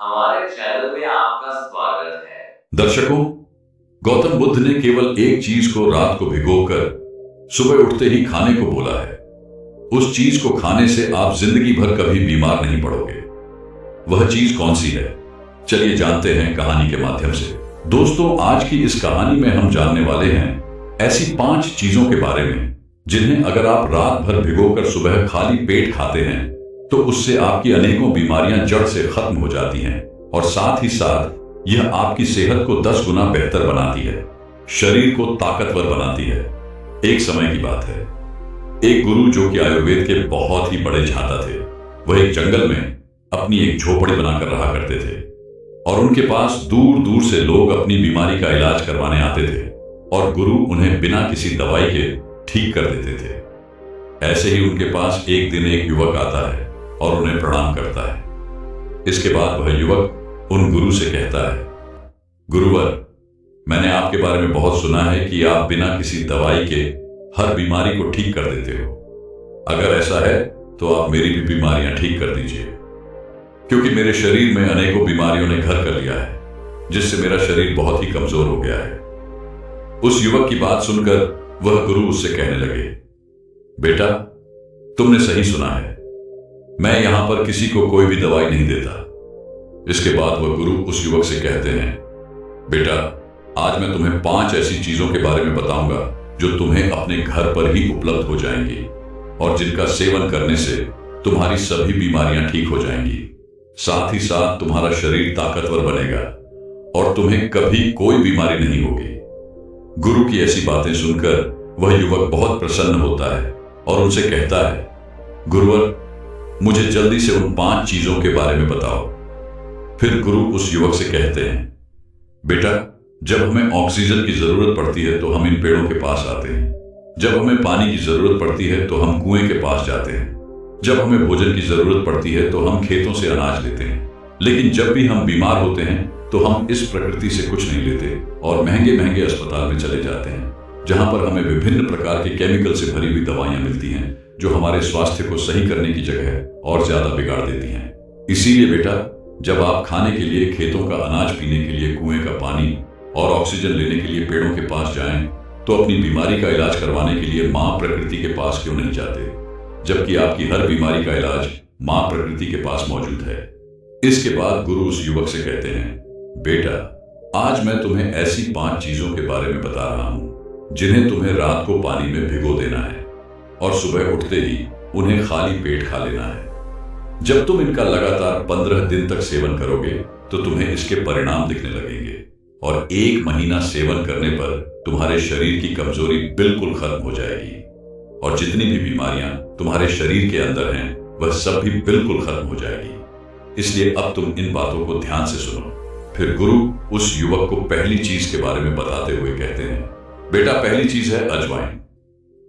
हमारे चैनल में आपका स्वागत है। दर्शकों, गौतम बुद्ध ने केवल एक चीज को रात को भिगोकर सुबह उठते ही खाने को बोला है। उस चीज को खाने से आप जिंदगी भर कभी बीमार नहीं पड़ोगे। वह चीज कौन सी है, चलिए जानते हैं कहानी के माध्यम से। दोस्तों, आज की इस कहानी में हम जानने वाले हैं ऐसी 5 चीजों के बारे में जिन्हें अगर आप रात भर भिगोकर सुबह खाली पेट खाते हैं तो उससे आपकी अनेकों बीमारियां जड़ से खत्म हो जाती हैं और साथ ही साथ यह आपकी सेहत को 10 गुना बेहतर बनाती है, शरीर को ताकतवर बनाती है। एक समय की बात है, एक गुरु जो कि आयुर्वेद के बहुत ही बड़े झांता थे, वह एक जंगल में अपनी एक झोपड़ी बनाकर रहा करते थे और उनके पास दूर दूर से लोग अपनी बीमारी का इलाज करवाने आते थे और गुरु उन्हें बिना किसी दवाई के ठीक कर देते थे। ऐसे ही उनके पास एक दिन एक युवक आता है और उन्हें प्रणाम करता है। इसके बाद वह युवक उन गुरु से कहता है, गुरुवर, मैंने आपके बारे में बहुत सुना है कि आप बिना किसी दवाई के हर बीमारी को ठीक कर देते हो। अगर ऐसा है तो आप मेरी भी बीमारियां ठीक कर दीजिए, क्योंकि मेरे शरीर में अनेकों बीमारियों ने घर कर लिया है, जिससे मेरा शरीर बहुत ही कमजोर हो गया है। उस युवक की बात सुनकर वह गुरु उससे कहने लगे, बेटा, तुमने सही सुना है, मैं यहां पर किसी को कोई भी दवाई नहीं देता। इसके बाद वह गुरु उस युवक से कहते हैं, बेटा, आज मैं तुम्हें 5 ऐसी चीजों के बारे में बताऊंगा जो तुम्हें अपने घर पर ही उपलब्ध हो जाएंगी और जिनका सेवन करने से तुम्हारी सभी बीमारियां ठीक हो जाएंगी। साथ ही साथ तुम्हारा शरीर ताकतवर बनेगा और तुम्हें कभी कोई बीमारी नहीं होगी। गुरु की ऐसी बातें सुनकर वह युवक बहुत प्रसन्न होता है और उनसे कहता है, गुरुवर, मुझे जल्दी से उन 5 चीजों के बारे में बताओ। फिर गुरु उस युवक से कहते हैं, बेटा, जब हमें ऑक्सीजन की जरूरत पड़ती है तो हम इन पेड़ों के पास आते हैं। जब हमें पानी की जरूरत पड़ती है तो हम कुएं के पास जाते हैं। जब हमें भोजन की जरूरत पड़ती है तो हम खेतों से अनाज लेते हैं। लेकिन जब भी हम बीमार होते हैं तो हम इस प्रकृति से कुछ नहीं लेते और महंगे महंगे अस्पताल में चले जाते हैं, जहां पर हमें विभिन्न प्रकार के केमिकल से भरी हुई दवाइयां मिलती हैं जो हमारे स्वास्थ्य को सही करने की जगह और ज्यादा बिगाड़ देती हैं। इसीलिए बेटा, जब आप खाने के लिए खेतों का अनाज पीने के लिए कुएं का पानी और ऑक्सीजन लेने के लिए पेड़ों के पास जाएं, तो अपनी बीमारी का इलाज करवाने के लिए मां प्रकृति के पास क्यों नहीं जाते, जबकि आपकी हर बीमारी का इलाज मां प्रकृति के पास मौजूद है। इसके बाद गुरु उस युवक से कहते हैं, बेटा, आज मैं तुम्हें ऐसी 5 चीजों के बारे में बता रहा हूं जिन्हें तुम्हें रात को पानी में भिगो देना है और सुबह उठते ही उन्हें खाली पेट खा लेना है। जब तुम इनका लगातार 15 दिन तक सेवन करोगे तो तुम्हें इसके परिणाम दिखने लगेंगे और 1 महीना सेवन करने पर तुम्हारे शरीर की कमजोरी बिल्कुल खत्म हो जाएगी और जितनी भी बीमारियां तुम्हारे शरीर के अंदर हैं वह सब भी बिल्कुल खत्म हो जाएगी। इसलिए अब तुम इन बातों को ध्यान से सुनो। फिर गुरु उस युवक को पहली चीज के बारे में बताते हुए कहते हैं, बेटा, पहली चीज है अजवाइन।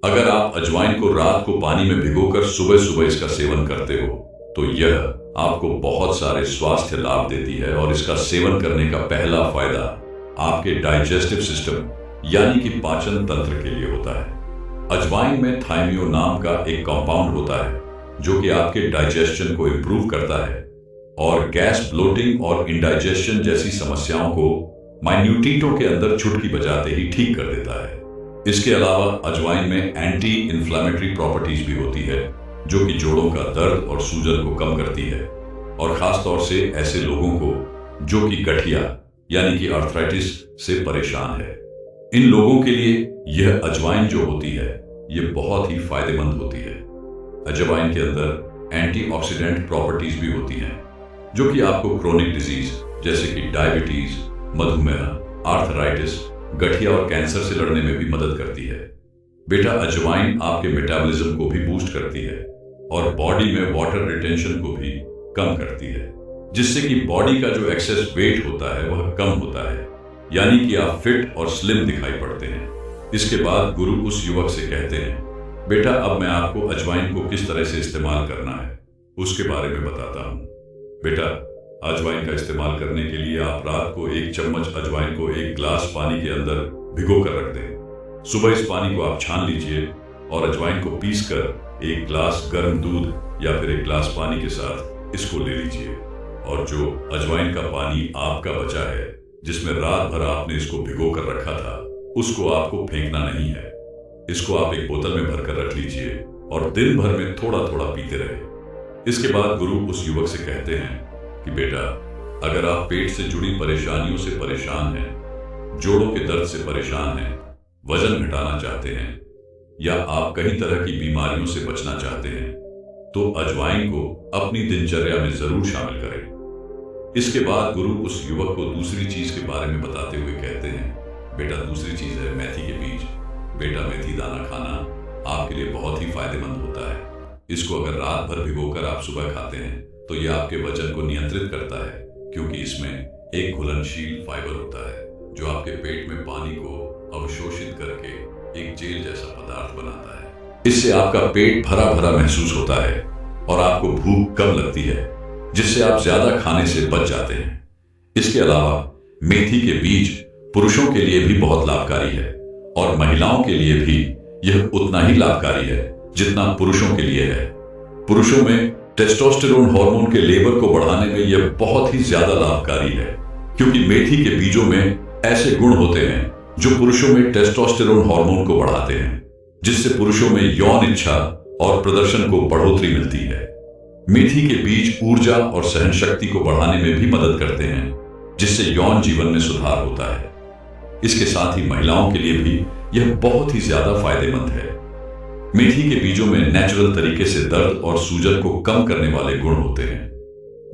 अगर आप अजवाइन को रात को पानी में भिगोकर सुबह सुबह इसका सेवन करते हो तो यह आपको बहुत सारे स्वास्थ्य लाभ देती है और इसका सेवन करने का पहला फायदा आपके डाइजेस्टिव सिस्टम यानी कि पाचन तंत्र के लिए होता है। अजवाइन में थाइमियो नाम का एक कंपाउंड होता है जो कि आपके डाइजेशन को इंप्रूव करता है और गैस, ब्लोटिंग और इंडाइजेशन जैसी समस्याओं को माइन्यूटिटों के अंदर चुटकी बजाते ही ठीक कर देता है। इसके अलावा अजवाइन में एंटी इन्फ्लेमेटरी प्रॉपर्टीज भी होती है जो कि जोड़ों का दर्द और सूजन को कम करती है और खासतौर से ऐसे लोगों को जो कि गठिया यानी कि आर्थराइटिस से परेशान है। इन लोगों के लिए यह अजवाइन जो होती है ये बहुत ही फायदेमंद होती है। अजवाइन के अंदर एंटीऑक्सीडेंट प्रॉपर्टीज भी होती हैं जो कि आपको क्रोनिक डिजीज जैसे कि डायबिटीज, मधुमेह, आर्थराइटिस, गठिया और कैंसर से लड़ने में भी मदद करती है। बेटा, अजवाइन आपके मेटाबॉलिज्म को भी बूस्ट करती है और बॉडी में वाटर रिटेंशन को भी कम करती है, जिससे कि बॉडी का जो एक्सेस वेट होता है वह कम होता है, यानी कि आप फिट और स्लिम दिखाई पड़ते हैं। इसके बाद गुरु उस युवक से कहते हैं, बेटा, अब मैं आपको अजवाइन को किस तरह से इस्तेमाल करना है उसके बारे में बताता हूँ। बेटा, अजवाइन का इस्तेमाल करने के लिए आप रात को 1 चम्मच अजवाइन को 1 ग्लास पानी के अंदर भिगो कर रख दें। सुबह इस पानी को आप छान लीजिए और अजवाइन को पीसकर 1 ग्लास गर्म दूध या फिर 1 ग्लास पानी के साथ इसको ले लीजिए। और जो अजवाइन का पानी आपका बचा है, जिसमें रात भर आपने इसको भिगो कर रखा था, उसको आपको फेंकना नहीं है। इसको आप एक बोतल में भरकर रख लीजिए और दिन भर में थोड़ा थोड़ा पीते रहे। इसके बाद गुरु उस युवक से कहते हैं कि बेटा, अगर आप पेट से जुड़ी परेशानियों से परेशान हैं, जोड़ों के दर्द से परेशान हैं, वजन घटाना चाहते हैं या आप कई तरह की बीमारियों से बचना चाहते हैं, तो अजवाइन को अपनी दिनचर्या में जरूर शामिल करें। इसके बाद गुरु उस युवक को दूसरी चीज के बारे में बताते हुए कहते हैं, बेटा, दूसरी चीज है मेथी के बीज। बेटा, मेथी दाना खाना आपके लिए बहुत ही फायदेमंद होता है। इसको अगर रात भर भिगोकर आप सुबह खाते हैं तो यह आपके वजन को नियंत्रित करता है, क्योंकि इसमें एक घुलनशील फाइबर होता है जो आपके पेट में पानी को अवशोषित करके एक जेल जैसा पदार्थ बनाता है। इससे आपका पेट भरा भरा महसूस होता है और आपको भूख कम लगती है, जिससे आप ज्यादा खाने से बच जाते हैं। इसके अलावा मेथी के बीज पुरुषों के लिए भी बहुत लाभकारी है और महिलाओं के लिए भी यह उतना ही लाभकारी है जितना पुरुषों के लिए है। पुरुषों में टेस्टोस्टेरोन हार्मोन के लेवल को बढ़ाने में यह बहुत ही ज्यादा लाभकारी है, क्योंकि मेथी के बीजों में ऐसे गुण होते हैं जो पुरुषों में टेस्टोस्टेरोन हार्मोन को बढ़ाते हैं, जिससे पुरुषों में यौन इच्छा और प्रदर्शन को बढ़ोतरी मिलती है। मेथी के बीज ऊर्जा और सहन शक्ति को बढ़ाने में भी मदद करते हैं, जिससे यौन जीवन में सुधार होता है। इसके साथ ही महिलाओं के लिए भी यह बहुत ही ज्यादा फायदेमंद है। मेथी के बीजों में नेचुरल तरीके से दर्द और सूजन को कम करने वाले गुण होते हैं,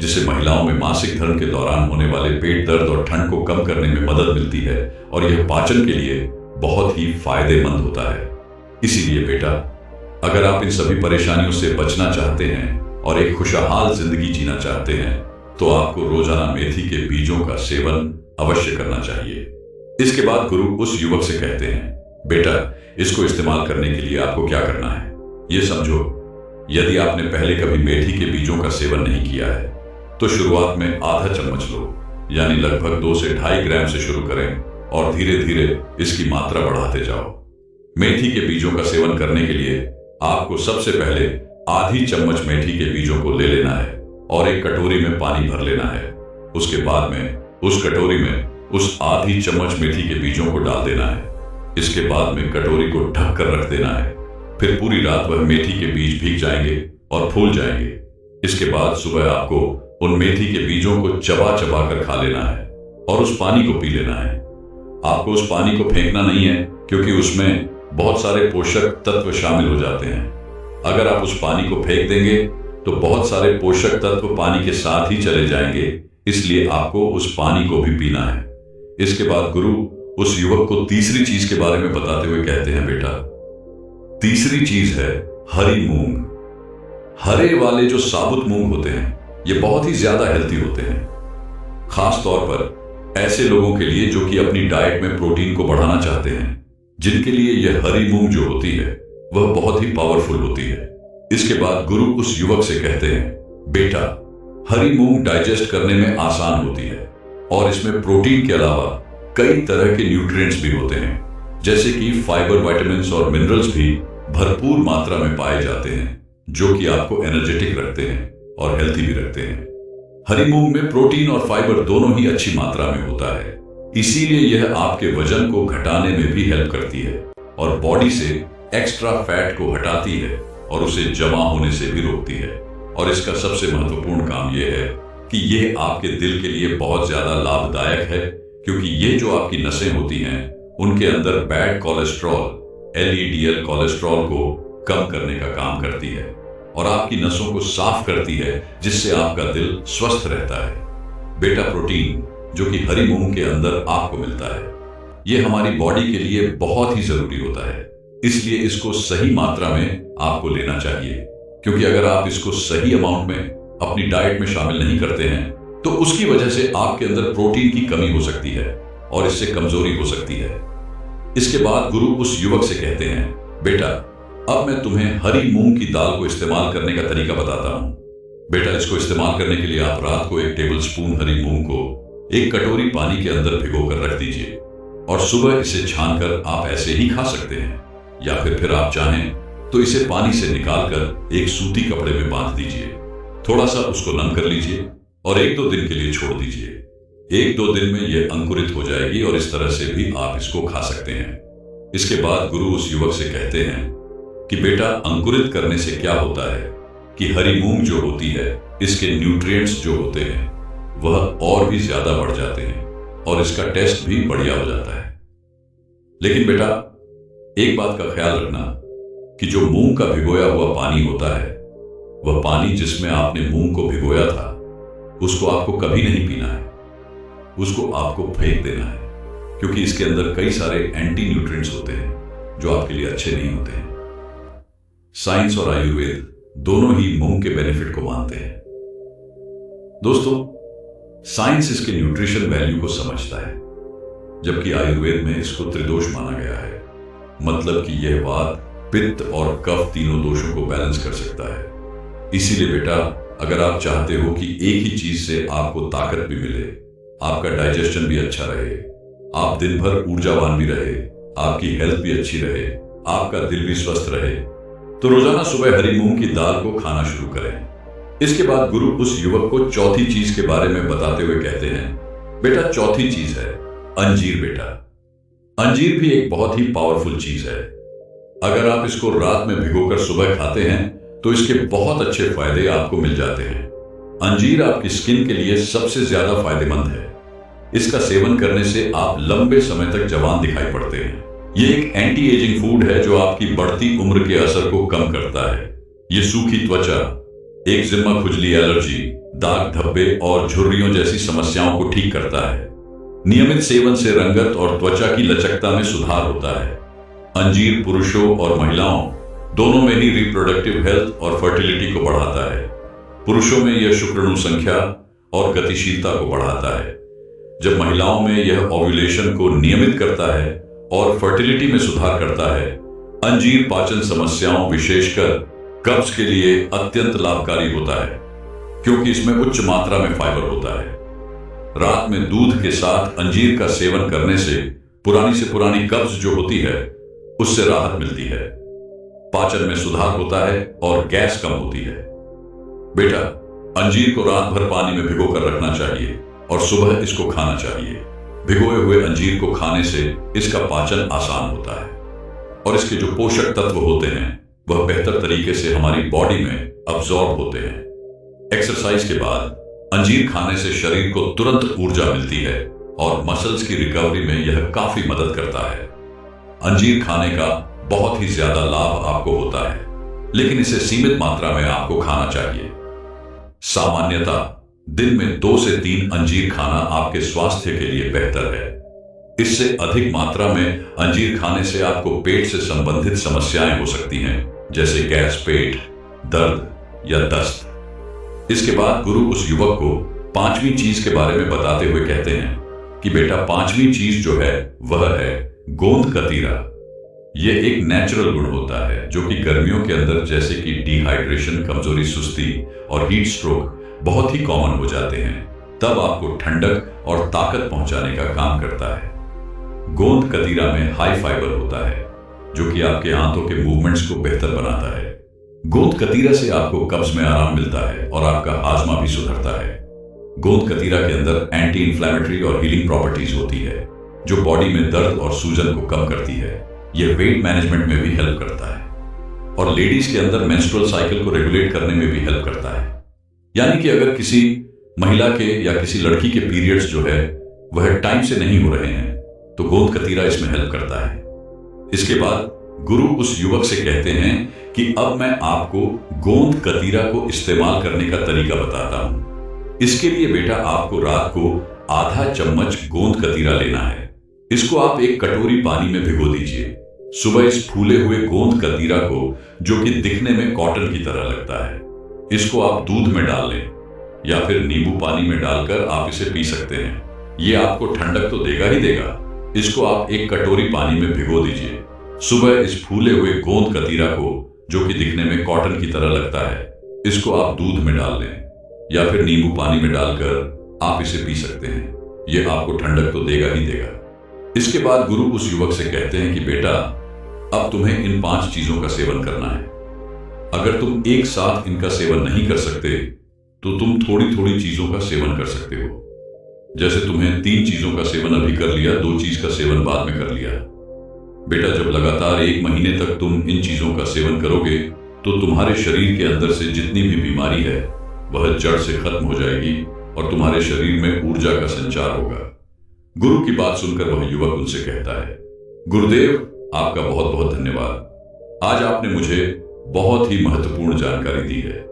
जिससे महिलाओं में मासिक धर्म के दौरान होने वाले पेट दर्द और ठंड को कम करने में मदद मिलती है और यह पाचन के लिए बहुत ही फायदेमंद होता है। इसीलिए बेटा, अगर आप इन सभी परेशानियों से बचना चाहते हैं और एक खुशहाल जिंदगी जीना चाहते हैं, तो आपको रोजाना मेथी के बीजों का सेवन अवश्य करना चाहिए। इसके बाद गुरु उस युवक से कहते हैं, बेटा, इसको इस्तेमाल करने के लिए आपको क्या करना है, ये समझो। यदि आपने पहले कभी मेथी के बीजों का सेवन नहीं किया है, तो शुरुआत में आधा चम्मच लो, यानी लगभग 2 से 2.5 ग्राम से शुरू करें और धीरे धीरे इसकी मात्रा बढ़ाते जाओ। मेथी के बीजों का सेवन करने के लिए आपको सबसे पहले आधी चम्मच मेथी के बीजों को ले लेना है और एक कटोरी में पानी भर लेना है। उसके बाद में उस कटोरी में उस आधी चम्मच मेथी के बीजों को डाल देना है। इसके बाद में कटोरी को ढक कर रख देना है। फिर पूरी रात भर मेथी के बीज भीग जाएंगे और फूल जाएंगे। इसके बाद सुबह आपको उन मेथी के बीजों को चबा चबा कर खा लेना है और उस पानी को पी लेना है। आपको उस पानी को फेंकना नहीं है, क्योंकि उसमें बहुत सारे पोषक तत्व शामिल हो जाते हैं। अगर आप उस पानी को फेंक देंगे तो बहुत सारे पोषक तत्व पानी के साथ ही चले जाएंगे, इसलिए आपको उस पानी को भी पीना है। इसके बाद गुरु उस युवक को तीसरी चीज के बारे में बताते हुए कहते हैं, बेटा, तीसरी चीज है हरी मूंग। हरे वाले जो साबुत मूंग होते हैं, ये बहुत ही ज्यादा हेल्थी होते हैं, खास तौर पर ऐसे लोगों के लिए जो कि अपनी डाइट में प्रोटीन को बढ़ाना चाहते हैं, जिनके लिए यह हरी मूंग जो होती है वह बहुत ही पावरफुल होती है। इसके बाद गुरु उस युवक से कहते हैं, बेटा, हरी मूंग डाइजेस्ट करने में आसान होती है और इसमें प्रोटीन के अलावा कई तरह के न्यूट्रिएंट्स भी होते हैं, जैसे कि फाइबर, विटामिन्स और मिनरल्स भी भरपूर मात्रा में पाए जाते हैं, जो कि आपको एनर्जेटिक रखते हैं और हेल्थी भी रखते हैं। हरी मूंग में प्रोटीन और फाइबर दोनों ही अच्छी मात्रा में होता है, इसीलिए यह आपके वजन को घटाने में भी हेल्प करती है और बॉडी से एक्स्ट्रा फैट को हटाती है और उसे जमा होने से भी रोकती है। और इसका सबसे महत्वपूर्ण काम यह है कि यह आपके दिल के लिए बहुत ज्यादा लाभदायक है, क्योंकि ये जो आपकी नसें होती हैं, उनके अंदर बैड कोलेस्ट्रॉल, LDL कोलेस्ट्रॉल को कम करने का काम करती है और आपकी नसों को साफ करती है, जिससे आपका दिल स्वस्थ रहता है। बेटा, प्रोटीन जो कि हरी मूंग के अंदर आपको मिलता है, यह हमारी बॉडी के लिए बहुत ही जरूरी होता है, इसलिए इसको सही मात्रा में आपको लेना चाहिए, क्योंकि अगर आप इसको सही अमाउंट में अपनी डाइट में शामिल नहीं करते हैं तो उसकी वजह से आपके अंदर प्रोटीन की कमी हो सकती है और इससे कमजोरी हो सकती है। इसके बाद गुरु उस युवक से कहते हैं, बेटा, अब मैं तुम्हें हरी मूंग की दाल को इस्तेमाल करने का तरीका बताता हूं। बेटा, इसको इस्तेमाल करने के लिए आप रात को 1 टेबल स्पून हरी मूंग को एक कटोरी पानी के अंदर भिगोकर रख दीजिए और सुबह इसे छानकर आप ऐसे ही खा सकते हैं, या फिर आप चाहें तो इसे पानी से निकालकर एक सूती कपड़े में बांध दीजिए। थोड़ा सा उसको नम कर लीजिए और 1-2 दिन के लिए छोड़ दीजिए। 1-2 दिन में यह अंकुरित हो जाएगी और इस तरह से भी आप इसको खा सकते हैं। इसके बाद गुरु उस युवक से कहते हैं कि बेटा, अंकुरित करने से क्या होता है कि हरी मूंग जो होती है, इसके न्यूट्रिएंट्स जो होते हैं वह और भी ज्यादा बढ़ जाते हैं और इसका टेस्ट भी बढ़िया हो जाता है। लेकिन बेटा, एक बात का ख्याल रखना कि जो मूंग का भिगोया हुआ पानी होता है, वह पानी जिसमें आपने मूंग को भिगोया था, उसको आपको कभी नहीं पीना है। उसको आपको फेंक देना है, क्योंकि इसके अंदर कई सारे एंटी न्यूट्रिएंट्स होते हैं जो आपके लिए अच्छे नहीं होते हैं। साइंस और आयुर्वेद दोनों ही मूंग के बेनिफिट को मानते हैं। दोस्तों, साइंस इसके न्यूट्रिशन वैल्यू को समझता है, जबकि आयुर्वेद में इसको त्रिदोष माना गया है। मतलब कि यह वात, पित्त और कफ तीनों दोषों को बैलेंस कर सकता है। इसीलिए बेटा, अगर आप चाहते हो कि एक ही चीज से आपको ताकत भी मिले, आपका डाइजेशन भी अच्छा रहे, आप दिन भर ऊर्जावान भी रहे, आपकी हेल्थ भी अच्छी रहे, आपका दिल भी स्वस्थ रहे, तो रोजाना सुबह हरी मूंग की दाल को खाना शुरू करें। इसके बाद गुरु उस युवक को चौथी चीज के बारे में बताते हुए कहते हैं, बेटा, चौथी चीज है अंजीर। बेटा, अंजीर भी एक बहुत ही पावरफुल चीज है। अगर आप इसको रात में भिगोकर सुबह खाते हैं तो इसके बहुत अच्छे फायदे आपको मिल जाते हैं। अंजीर आपकी स्किन के लिए सबसे ज्यादा फायदेमंद है। इसका सेवन करने से आप लंबे समय तक जवान दिखाई पड़ते हैं। ये एक एंटी एजिंग फूड है जो आपकी बढ़ती उम्र के असर को कम करता है। ये सूखी त्वचा, एक्जिमा, खुजली, एलर्जी, दाग धब्बे और झुर्रियों जैसी समस्याओं को ठीक करता है। नियमित सेवन से रंगत और त्वचा की लचकता में सुधार होता है। अंजीर पुरुषों और महिलाओं दोनों में ही रिप्रोडक्टिव हेल्थ और फर्टिलिटी को बढ़ाता है। पुरुषों में यह शुक्राणु संख्या और गतिशीलता को बढ़ाता है, जब महिलाओं में यह ओव्यूलेशन को नियमित करता है और फर्टिलिटी में सुधार करता है। अंजीर पाचन समस्याओं, विशेषकर कब्ज के लिए अत्यंत लाभकारी होता है, क्योंकि इसमें उच्च मात्रा में फाइबर होता है। रात में दूध के साथ अंजीर का सेवन करने से पुरानी कब्ज जो होती है, उससे राहत मिलती है, पाचन में सुधार होता है और गैस कम होती है। बेटा, अंजीर को रात भर पानी में भिगोकर रखना चाहिए और सुबह इसको खाना चाहिए। भिगोए हुए अंजीर को खाने से इसका पाचन आसान होता है और इसके जो पोषक तत्व होते हैं वह बेहतर तरीके से हमारी बॉडी में अब्सॉर्ब होते हैं। एक्सरसाइज के बाद अंजीर खाने से शरीर को तुरंत ऊर्जा मिलती है और मसल्स की रिकवरी में यह काफी मदद करता है। अंजीर खाने का बहुत ही ज्यादा लाभ आपको होता है, लेकिन इसे सीमित मात्रा में आपको खाना चाहिए। सामान्यतः दिन में 2 से 3 अंजीर खाना आपके स्वास्थ्य के लिए बेहतर है। इससे अधिक मात्रा में अंजीर खाने से आपको पेट से संबंधित समस्याएं हो सकती हैं, जैसे गैस, पेट दर्द या दस्त। इसके बाद गुरु उस युवक को 5वीं चीज के बारे में बताते हुए कहते हैं कि बेटा, 5वीं चीज जो है वह है गोंद कतीरा। यह एक नेचुरल गुण होता है जो कि गर्मियों के अंदर, जैसे कि डिहाइड्रेशन, कमजोरी, सुस्ती और हीट स्ट्रोक बहुत ही कॉमन हो जाते हैं, तब आपको ठंडक और ताकत पहुंचाने का काम करता है। गोंद कतीरा में हाई फाइबर होता है जो कि आपके आंतों के मूवमेंट्स को बेहतर बनाता है। गोंद कतीरा से आपको कब्ज में आराम मिलता है और आपका हाजमा भी सुधरता है। गोंद कतीरा के अंदर एंटी इंफ्लेमेटरी और हीलिंग प्रॉपर्टीज होती है जो बॉडी में दर्द और सूजन को कम करती है। यह वेट मैनेजमेंट में भी हेल्प करता है और लेडीज के अंदर मेंस्ट्रुअल साइकिल को रेगुलेट करने में भी हेल्प करता है। यानी कि अगर किसी महिला के या किसी लड़की के पीरियड्स जो है वह टाइम से नहीं हो रहे हैं तो गोंद कतीरा इसमें हेल्प करता है। इसके बाद गुरु उस युवक से कहते हैं कि अब मैं आपको गोंद कतीरा को इस्तेमाल करने का तरीका बताता हूं। इसके लिए बेटा, आपको रात को आधा चम्मच गोंद कतीरा लेना है। इसको आप एक कटोरी पानी में भिगो दीजिए। सुबह इस फूले हुए गोंद कतीरा को, जो कि दिखने में कॉटन की तरह लगता है, इसको आप दूध में डाल लें या फिर नींबू पानी में डालकर आप इसे पी सकते हैं। यह आपको ठंडक तो देगा ही देगा। इसको आप एक कटोरी पानी में भिगो दीजिए। सुबह इस फूले हुए गोंद कतीरा को, जो कि दिखने में कॉटन की तरह लगता है, इसको आप दूध में डाल लें या फिर नींबू पानी में डालकर आप इसे पी सकते हैं। यह आपको ठंडक तो देगा ही देगा। इसके बाद गुरु उस युवक से कहते हैं कि बेटा, अब तुम्हें इन 5 चीजों का सेवन करना है। अगर तुम एक साथ इनका सेवन नहीं कर सकते तो तुम थोड़ी थोड़ी चीजों का सेवन कर सकते हो। जैसे तुम्हें 3 चीजों का सेवन अभी कर लिया, 2 चीज का सेवन बाद में कर लिया। बेटा, जब लगातार 1 महीने तक तुम इन चीजों का सेवन करोगे तो तुम्हारे शरीर के अंदर से जितनी भी बीमारी है वह जड़ से खत्म हो जाएगी और तुम्हारे शरीर में ऊर्जा का संचार होगा। गुरु की बात सुनकर वह युवक उनसे कहता है, गुरुदेव, आपका बहुत बहुत धन्यवाद। आज आपने मुझे बहुत ही महत्वपूर्ण जानकारी दी है।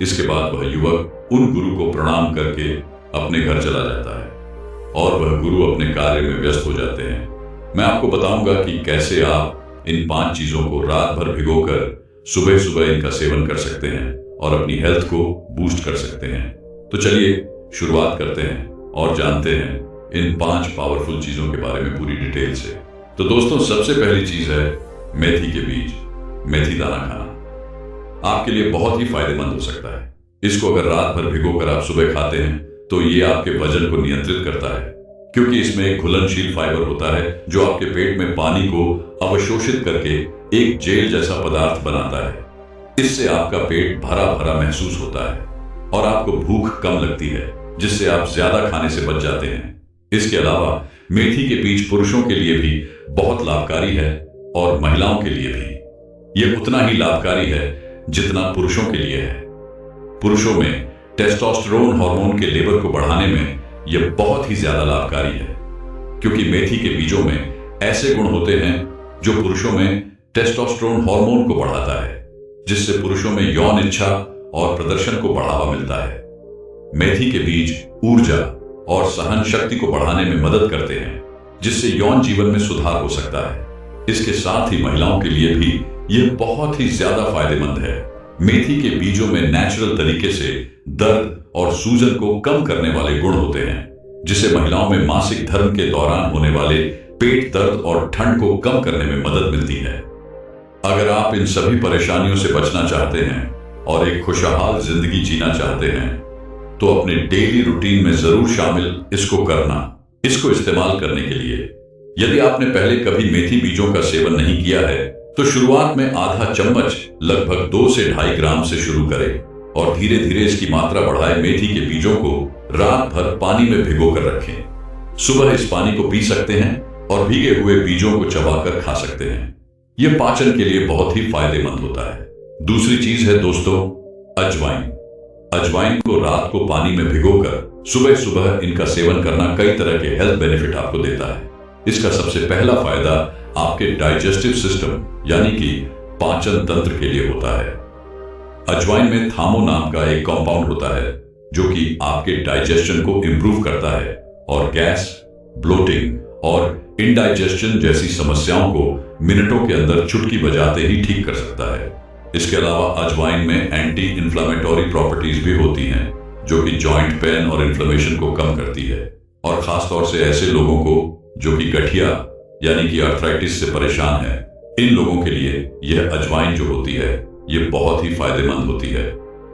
इसके बाद वह युवक उन गुरु को प्रणाम करके अपने घर चला जाता है और वह गुरु अपने कार्य में व्यस्त हो जाते हैं। मैं आपको बताऊंगा कि कैसे आप इन 5 चीजों को रात भर भिगोकर सुबह सुबह इनका सेवन कर सकते हैं और अपनी हेल्थ को बूस्ट कर सकते हैं। तो चलिए शुरुआत करते हैं और जानते हैं इन 5 पावरफुल चीजों के बारे में पूरी डिटेल से। तो दोस्तों, सबसे पहली चीज है मेथी के बीज, मेथी दाना खाना। आपके लिए बहुत ही फायदेमंद हो सकता है। इसको अगर रात भर भिगोकर आप सुबह खाते हैं तो ये आपके वजन को नियंत्रित करता है, क्योंकि इसमें एक घुलनशील फाइबर होता है जो आपके पेट में पानी को अवशोषित करके एक जेल जैसा पदार्थ बनाता है। इससे आपका पेट भरा भरा महसूस होता है और आपको भूख कम लगती है, जिससे आप ज्यादा खाने से बच जाते हैं। इसके अलावा मेथी के बीज पुरुषों के लिए भी बहुत लाभकारी है और महिलाओं के लिए भी। यह उतना ही लाभकारी है जितना पुरुषों के लिए है। पुरुषों में टेस्टोस्टेरोन हार्मोन के लेवल को बढ़ाने में यह बहुत ही ज्यादा लाभकारी है, क्योंकि मेथी के बीजों में ऐसे गुण होते हैं जो पुरुषों में टेस्टोस्टेरोन हार्मोन को बढ़ाता है, जिससे पुरुषों में यौन इच्छा और प्रदर्शन को बढ़ावा मिलता है। मेथी के बीज ऊर्जा और सहन शक्ति को बढ़ाने में मदद करते हैं, जिससे यौन जीवन में सुधार हो सकता है। इसके साथ ही महिलाओं के लिए भी यह बहुत ही ज्यादा फायदेमंद है। मेथी के बीजों में नेचुरल तरीके से दर्द और सूजन को कम करने वाले गुण होते हैं, जिससे महिलाओं में मासिक धर्म के दौरान होने वाले पेट दर्द और ठंड को कम करने में मदद मिलती है। अगर आप इन सभी परेशानियों से बचना चाहते हैं और एक खुशहाल जिंदगी जीना चाहते हैं तो अपने डेली रूटीन में जरूर शामिल इसको करना। इसको इस्तेमाल करने के लिए यदि आपने पहले कभी मेथी बीजों का सेवन नहीं किया है तो शुरुआत में आधा चम्मच लगभग 2 से 2.5 ग्राम से शुरू करें और धीरे धीरे इसकी मात्रा बढ़ाए मेथी के बीजों को रात भर पानी में भिगोकर रखें। सुबह इस पानी को पी सकते हैं और भीगे हुए बीजों को चबाकर खा सकते हैं। यह पाचन के लिए बहुत ही फायदेमंद होता है। दूसरी चीज है दोस्तों, अजवाइन। अजवाइन को रात को पानी में भिगोकर सुबह सुबह इनका सेवन करना कई तरह के हेल्थ बेनिफिट आपको देता है। इसका सबसे पहला फायदा आपके डाइजेस्टिव सिस्टम यानी कि पाचन तंत्र के लिए होता है। अजवाइन में थामो नाम का एक कंपाउंड होता है जो कि आपके डाइजेशन को इंप्रूव करता है और गैस, ब्लोटिंग और इंडाइजेशन जैसी समस्याओं को मिनटों के अंदर चुटकी बजाते ही ठीक कर सकता है। इसके अलावा अजवाइन में एंटी इंफ्लेमेटरी प्रॉपर्टीज भी होती हैं जो कि जॉइंट पेन और इन्फ्लेमेशन को कम करती है, और खासतौर से ऐसे लोगों को जो कि गठिया यानी कि आर्थराइटिस से परेशान है, इन लोगों के लिए यह अजवाइन जो होती है ये बहुत ही फायदेमंद होती है।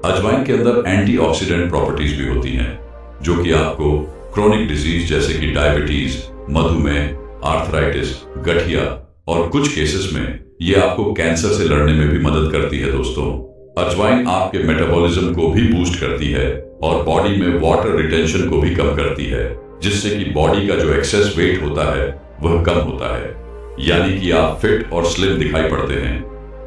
अजवाइन के अंदर एंटीऑक्सीडेंट प्रॉपर्टीज भी होती हैं जो कि आपको क्रोनिक डिजीज जैसे कि डायबिटीज, मधुमेह, आर्थराइटिस, गठिया और कुछ केसेस में ये आपको कैंसर से लड़ने में भी मदद करती है। दोस्तों, अजवाइन आपके मेटाबॉलिज्म को भी बूस्ट करती है और बॉडी में वाटर रिटेंशन को भी कम करती है, जिससे कि बॉडी का जो एक्सेस वेट होता है वह कम होता है, यानी कि आप फिट और स्लिम दिखाई पड़ते हैं।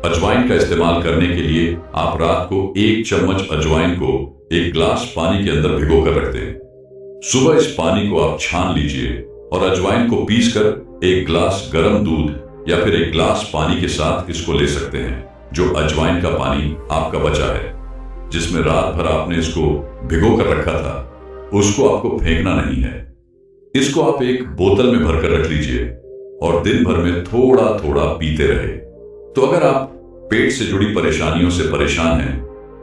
अजवाइन का इस्तेमाल करने के लिए आप रात को 1 चम्मच अजवाइन को 1 ग्लास पानी के अंदर भिगो कर रख दें। सुबह इस पानी को आप छान लीजिए और अजवाइन को पीसकर 1 ग्लास गर्म दूध या फिर 1 ग्लास पानी के साथ इसको ले सकते हैं। जो अजवाइन का पानी आपका बचा है, जिसमें रात भर आपने इसको भिगो कर रखा था, उसको आपको फेंकना नहीं है। इसको आप एक बोतल में भरकर रख लीजिए और दिन भर में थोड़ा थोड़ा पीते रहे। तो अगर आप पेट से जुड़ी परेशानियों से परेशान हैं,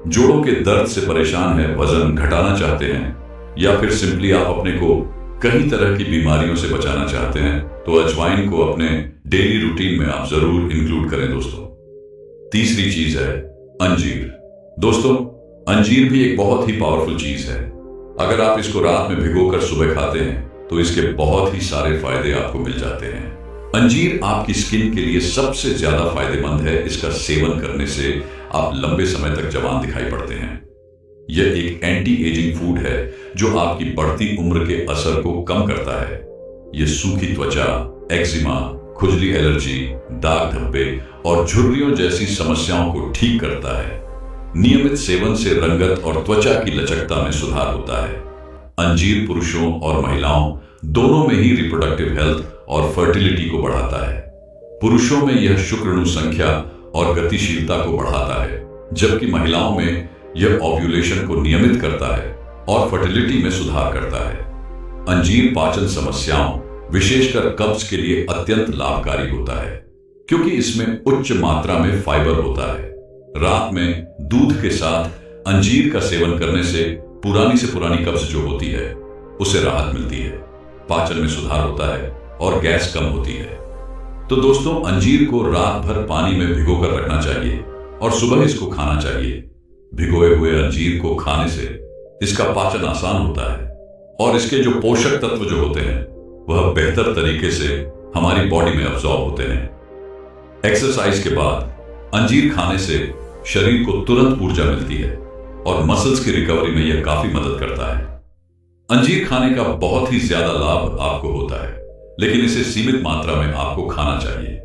जोड़ों के दर्द से परेशान हैं, वजन घटाना चाहते हैं, या फिर सिंपली आप अपने को कई तरह की बीमारियों से बचाना चाहते हैं, तो अजवाइन को अपने डेली रूटीन में आप जरूर इंक्लूड करें। दोस्तों, तीसरी चीज है अंजीर। दोस्तों, अंजीर भी एक बहुत ही पावरफुल चीज है। अगर आप इसको रात में भिगोकर सुबह खाते हैं तो इसके बहुत ही सारे फायदे आपको मिल जाते हैं। अंजीर आपकी स्किन के लिए सबसे ज्यादा फायदेमंद है। इसका सेवन करने से आप लंबे समय तक जवान दिखाई पड़ते हैं। यह एक एंटी एजिंग फूड है जो आपकी बढ़ती उम्र के असर को कम करता है। यह सूखी त्वचा, एक्जिमा, खुजली, एलर्जी, दाग धब्बे और झुर्रियों जैसी समस्याओं को ठीक करता है। नियमित सेवन से रंगत और त्वचा की लचकता में सुधार होता है। अंजीर पुरुषों और महिलाओं दोनों में ही रिप्रोडक्टिव हेल्थ और फर्टिलिटी को बढ़ाता है। पुरुषों में यह शुक्राणु संख्या और गतिशीलता को बढ़ाता है, जबकि महिलाओं में यह ओव्यूलेशन को नियमित करता है और फर्टिलिटी में सुधार करता है। अंजीर पाचन समस्याओं, विशेषकर कब्ज के लिए अत्यंत लाभकारी होता है, क्योंकि इसमें उच्च मात्रा में फाइबर होता है। रात में दूध के साथ अंजीर का सेवन करने से पुरानी कब्ज जो होती है उसे राहत मिलती है, पाचन में सुधार होता है और गैस कम होती है। तो दोस्तों, अंजीर को रात भर पानी में भिगोकर रखना चाहिए और सुबह इसको खाना चाहिए। भिगोए हुए अंजीर को खाने से इसका पाचन आसान होता है और इसके जो पोषक तत्व जो होते हैं वह बेहतर तरीके से हमारी बॉडी में अब्सॉर्ब होते हैं। एक्सरसाइज के बाद अंजीर खाने से शरीर को तुरंत ऊर्जा मिलती है और मसल्स की रिकवरी में यह काफी मदद करता है। अंजीर खाने का बहुत ही ज्यादा लाभ आपको होता है, लेकिन इसे सीमित मात्रा में आपको खाना चाहिए।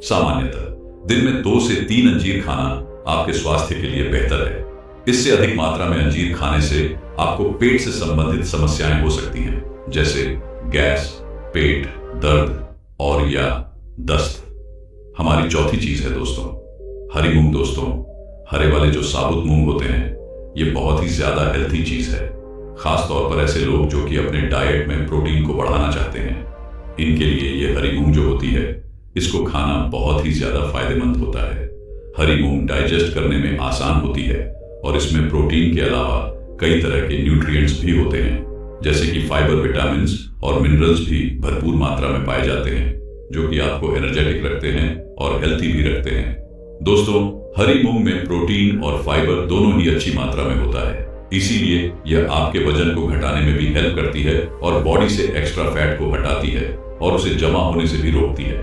सामान्यतः दिन में 2 से 3 अंजीर खाना आपके स्वास्थ्य के लिए बेहतर है। इससे अधिक मात्रा में अंजीर खाने से आपको पेट से संबंधित समस्याएं हो सकती हैं, जैसे गैस, पेट दर्द और या दस्त। हमारी चौथी चीज है दोस्तों, हरी मूंग। दोस्तों, हरे वाले जो साबुत मूंग होते हैं ये बहुत ही ज्यादा हेल्थी चीज है, खास तौर पर ऐसे लोग जो कि अपने डाइट में प्रोटीन को बढ़ाना चाहते हैं। इनके लिए ये हरी मूंग जो होती है इसको खाना बहुत ही ज्यादा फायदेमंद होता है। हरी मूंग डाइजेस्ट करने में आसान होती है और इसमें प्रोटीन के अलावा कई तरह के न्यूट्रिएंट्स भी होते हैं, जैसे कि फाइबर, विटामिन्स और मिनरल्स भी भरपूर मात्रा में पाए जाते हैं, जो कि आपको एनर्जेटिक रखते हैं और हेल्थी भी रखते हैं। दोस्तों, हरी मूंग में प्रोटीन और फाइबर दोनों ही अच्छी मात्रा में होता है, इसीलिए यह आपके वजन को घटाने में भी हेल्प करती है और बॉडी से एक्स्ट्रा फैट को हटाती है और उसे जमा होने से भी रोकती है।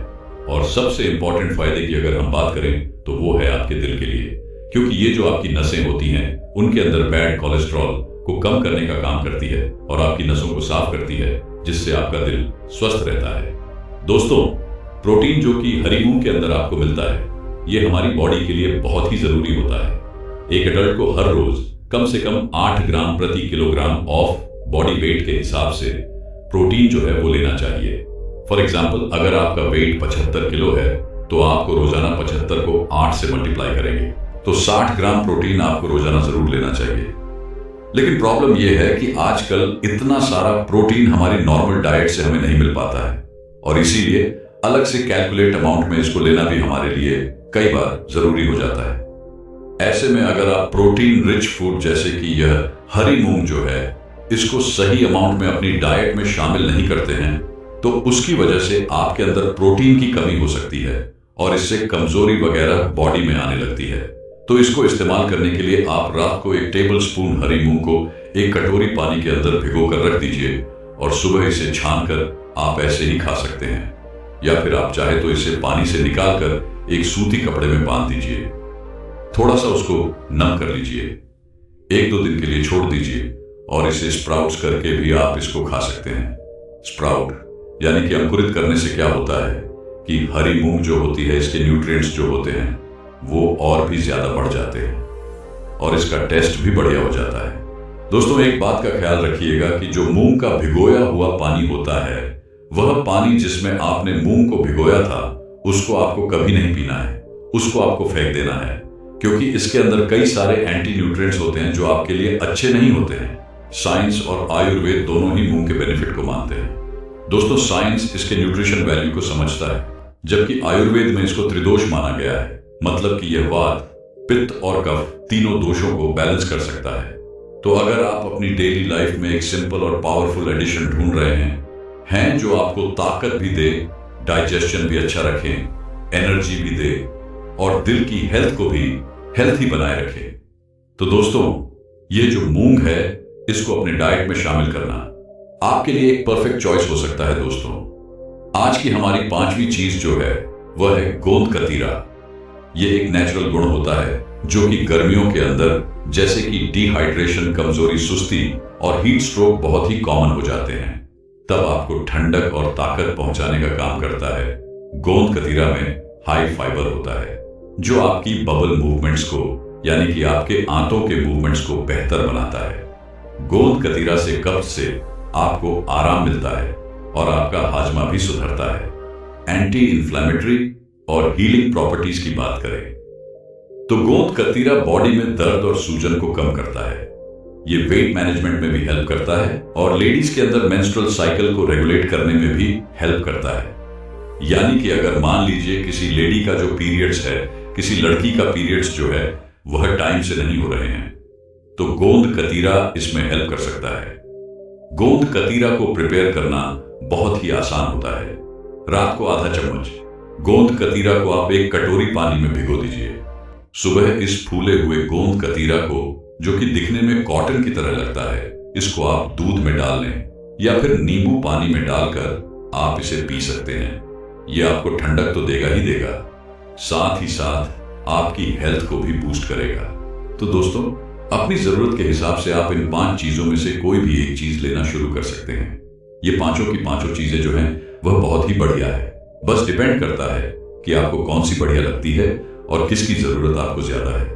और सबसे इंपॉर्टेंट फायदे की अगर हम बात करें तो वो है आपके दिल के लिए, क्योंकि ये जो आपकी नसें होती हैं उनके अंदर बैड कोलेस्ट्रॉल को कम करने का काम करती है और आपकी नसों को साफ करती है, जिससे आपका दिल स्वस्थ रहता है। दोस्तों, प्रोटीन जो कि हरी मूंग के अंदर आपको मिलता है ये हमारी बॉडी के लिए बहुत ही जरूरी होता है। एक एडल्ट को हर रोज कम से कम 8 ग्राम प्रति किलोग्राम ऑफ बॉडी वेट के हिसाब से प्रोटीन जो है वो लेना चाहिए। फॉर एग्जाम्पल, अगर आपका वेट 75 किलो है तो आपको रोजाना 75 को 8 से मल्टीप्लाई करेंगे तो 60 ग्राम प्रोटीन आपको रोजाना जरूर लेना चाहिए। लेकिन प्रॉब्लम यह है कि आजकल इतना सारा प्रोटीन हमारी नॉर्मल डाइट से हमें नहीं मिल पाता है और इसीलिए अलग से कैलकुलेट अमाउंट में इसको लेना भी हमारे लिए कई बार जरूरी हो जाता है। ऐसे में अगर आप प्रोटीन रिच फूड जैसे कि यह हरी मूंग जो है इसको सही अमाउंट में अपनी डाइट में शामिल नहीं करते हैं तो उसकी वजह से आपके अंदर प्रोटीन की कमी हो सकती है और इससे कमजोरी वगैरह बॉडी में आने लगती है। तो इसको इस्तेमाल करने के लिए आप रात को 1 टेबल स्पून हरी मूंग को एक कटोरी पानी के अंदर भिगो कर रख दीजिए और सुबह इसे छानकर आप ऐसे ही खा सकते हैं, या फिर आप चाहे तो इसे पानी से निकालकर एक सूती कपड़े में बांध दीजिए, थोड़ा सा उसको नम कर लीजिए, 1-2 दिन के लिए छोड़ दीजिए और इसे स्प्राउट्स करके भी आप इसको खा सकते हैं। स्प्राउट यानी कि अंकुरित करने से क्या होता है कि हरी मूंग जो होती है इसके न्यूट्रिएंट्स जो होते हैं वो और भी ज्यादा बढ़ जाते हैं और इसका टेस्ट भी बढ़िया हो जाता है। दोस्तों, एक बात का ख्याल रखिएगा कि जो मूंग का भिगोया हुआ पानी होता है वह पानी जिसमें आपने मूंग को भिगोया था उसको आपको कभी नहीं पीना है, उसको आपको फेंक देना है, क्योंकि इसके अंदर कई सारे एंटी न्यूट्रिएंट्स होते हैं जो आपके लिए अच्छे नहीं होते हैं। साइंस और आयुर्वेद दोनों ही मूंग के बेनिफिट को मानते हैं। दोस्तों, साइंस इसके न्यूट्रिशन वैल्यू को समझता है, जबकि आयुर्वेद में इसको त्रिदोष माना गया है, मतलब कि यह वात, पित्त और कफ तीनों दोषों को बैलेंस कर सकता है। तो अगर आप अपनी डेली लाइफ में एक सिंपल और पावरफुल एडिशन ढूंढ रहे हैं जो आपको ताकत भी दे, डाइजेशन भी अच्छा रखे, एनर्जी भी दे और दिल की हेल्थ को भी हेल्थी बनाए रखे, तो दोस्तों ये जो मूंग है इसको अपने डाइट में शामिल करना आपके लिए एक परफेक्ट चॉइस हो सकता है। दोस्तों, आज की हमारी 5वीं चीज जो है वह है गोंद कतीरा। यह एक नेचुरल गुण होता है जो कि गर्मियों के अंदर जैसे कि डिहाइड्रेशन, कमजोरी, सुस्ती और हीट स्ट्रोक बहुत ही कॉमन हो जाते हैं, तब आपको ठंडक और ताकत पहुंचाने का काम करता है। गोंद कतीरा में हाई फाइबर होता है जो आपकी बबल मूवमेंट्स को यानी कि आपके आंतों के मूवमेंट्स को बेहतर बनाता है। गोंद कतीरा से कब्ज से आपको आराम मिलता है और आपका हाजमा भी सुधरता है। एंटी इंफ्लेमेटरी और हीलिंग प्रॉपर्टीज की बात करें तो गोंद कतीरा बॉडी में दर्द और सूजन को कम करता है। ये वेट मैनेजमेंट में भी हेल्प करता है और लेडीज के अंदर मेंस्ट्रुअल साइकिल को रेगुलेट करने में भी हेल्प करता है। यानी कि अगर मान लीजिए किसी लेडी का जो पीरियड्स है, किसी लड़की का पीरियड्स जो है वह टाइम से नहीं हो रहे हैं, तो गोंद कतीरा इसमें हेल्प कर सकता है। गोंद कतीरा को प्रिपेयर करना बहुत ही आसान होता है। रात को आधा चम्मच गोंद कतीरा को आप एक कटोरी पानी में भिगो दीजिए। सुबह इस फूले हुए गोंद कतीरा को, जो कि दिखने में कॉटन की तरह लगता है, इसको आप दूध में डाल लें या फिर नींबू पानी में डालकर आप इसे पी सकते हैं। यह आपको ठंडक तो देगा ही देगा, साथ ही साथ आपकी हेल्थ को भी बूस्ट करेगा। तो दोस्तों, अपनी जरूरत के हिसाब से आप इन 5 चीजों में से कोई भी एक चीज लेना शुरू कर सकते हैं। ये पांचों की पांचों चीजें जो हैं वह बहुत ही बढ़िया है। बस डिपेंड करता है कि आपको कौन सी बढ़िया लगती है और किसकी जरूरत आपको ज्यादा है।